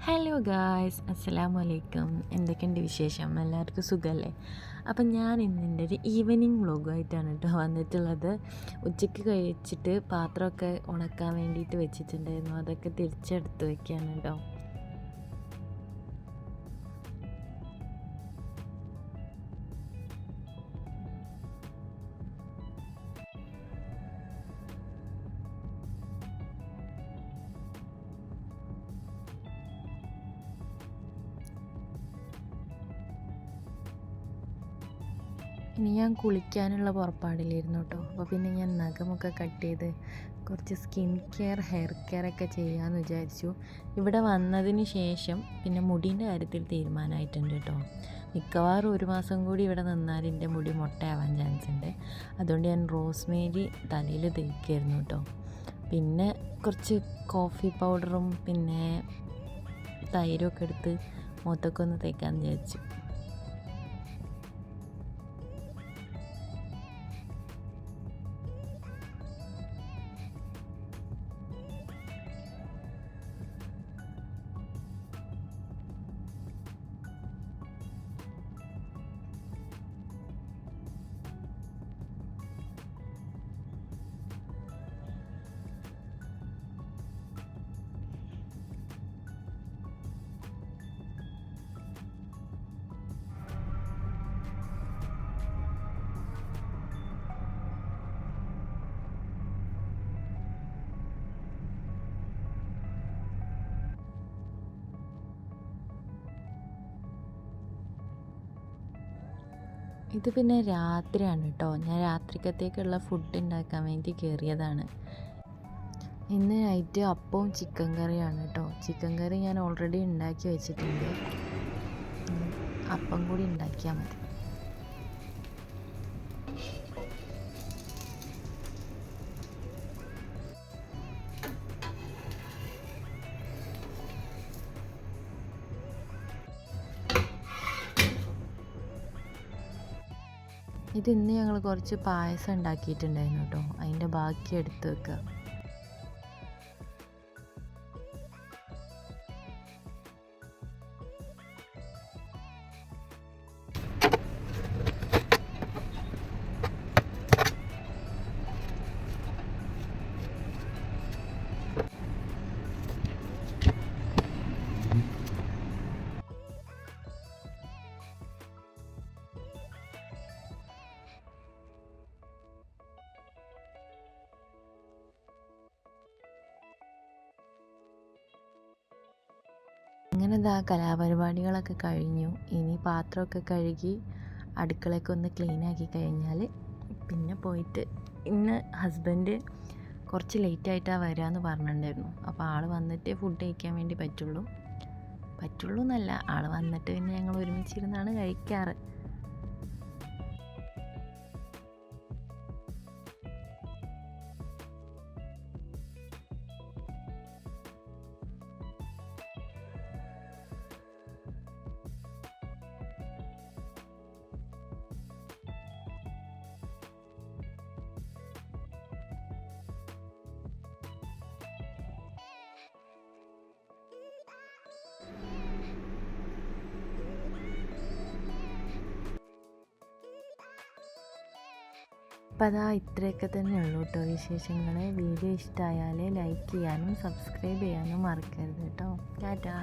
Hello guys, അസ്സലാമു അലൈക്കും. എന്തൊക്കെയുണ്ട് വിശേഷം? എല്ലാവർക്കും സുഖമല്ലേ? അപ്പം ഞാൻ ഇന്നിൻ്റെ ഒരു ഈവനിങ് വ്ളോഗുമായിട്ടാണ് കേട്ടോ വന്നിട്ടുള്ളത്. ഉച്ചയ്ക്ക് കഴിച്ചിട്ട് പാത്രമൊക്കെ ഉണക്കാൻ വേണ്ടിയിട്ട് വെച്ചിട്ടുണ്ടായിരുന്നു. അതൊക്കെ തിരിച്ചെടുത്ത് വയ്ക്കുകയാണ് കേട്ടോ. ഇനി ഞാൻ കുളിക്കാനുള്ള പുറപ്പാടില്ലായിരുന്നു കേട്ടോ. അപ്പോൾ പിന്നെ ഞാൻ നഖമൊക്കെ കട്ട് ചെയ്ത് കുറച്ച് സ്കിൻ കെയർ ഹെയർ കെയർ ഒക്കെ ചെയ്യാമെന്ന് വിചാരിച്ചു. ഇവിടെ വന്നതിന് ശേഷം പിന്നെ മുടീൻ്റെ കാര്യത്തിൽ തീരുമാനമായിട്ടുണ്ട് കേട്ടോ. മിക്കവാറും 1 മാസം കൂടി ഇവിടെ നിന്നാൽ എൻ്റെ മുടി മൊട്ടയാവാൻ ചാൻസ് ഉണ്ട്. അതുകൊണ്ട് ഞാൻ റോസ്മേരി തലയിൽ തേക്കായിരുന്നു കേട്ടോ. പിന്നെ കുറച്ച് കോഫി പൗഡറും പിന്നെ തൈരൊക്കെ എടുത്ത് മുഖത്തൊക്കെ ഒന്ന് തേക്കാമെന്ന് വിചാരിച്ചു. ഇത് പിന്നെ രാത്രിയാണ് കേട്ടോ. ഞാൻ രാത്രിക്കത്തേക്കുള്ള ഫുഡ് ഉണ്ടാക്കാൻ വേണ്ടി കയറിയതാണ്. ഇന്ന് നൈറ്റ് അപ്പവും ചിക്കൻ കറിയാണ് കേട്ടോ. ചിക്കൻ കറി ഞാൻ ഓൾറെഡി ഉണ്ടാക്കി വെച്ചിട്ടുണ്ട്. അപ്പം കൂടി ഉണ്ടാക്കിയാൽ മതി. ഇന്ന് ഞങ്ങൾ കുറച്ച് പായസം ഉണ്ടാക്കിയിട്ടുണ്ടായിരുന്നു കേട്ടോ. അതിൻ്റെ ബാക്കി എടുത്ത് വെക്കുക. അങ്ങനെ കലാപരിപാടികളൊക്കെ കഴിഞ്ഞു. ഇനി പാത്രമൊക്കെ കഴുകി അടുക്കളയൊക്കെ ഒന്ന് ക്ലീനാക്കി കഴിഞ്ഞാൽ പിന്നെ പോയിട്ട് ഇന്ന് ഹസ്ബൻഡ് കുറച്ച് ലേറ്റായിട്ടാണ് വരാമെന്ന് പറഞ്ഞിട്ടുണ്ടായിരുന്നു. അപ്പോൾ ആൾ വന്നിട്ടേ ഫുഡ് കഴിക്കാൻ വേണ്ടി പറ്റുള്ളൂ എന്നല്ല, ആൾ വന്നിട്ട് പിന്നെ ഞങ്ങൾ ഒരുമിച്ചിരുന്നാണ് കഴിക്കാറ്. അപ്പോൾ ഇത്രയൊക്കെ തന്നെ ഉള്ളൂ കേട്ടോ വിശേഷങ്ങൾ. വീഡിയോ ഇഷ്ടമായാൽ ലൈക്ക് ചെയ്യാനും സബ്സ്ക്രൈബ് ചെയ്യാനും മറക്കരുത് കേട്ടോ. ടാറ്റാ.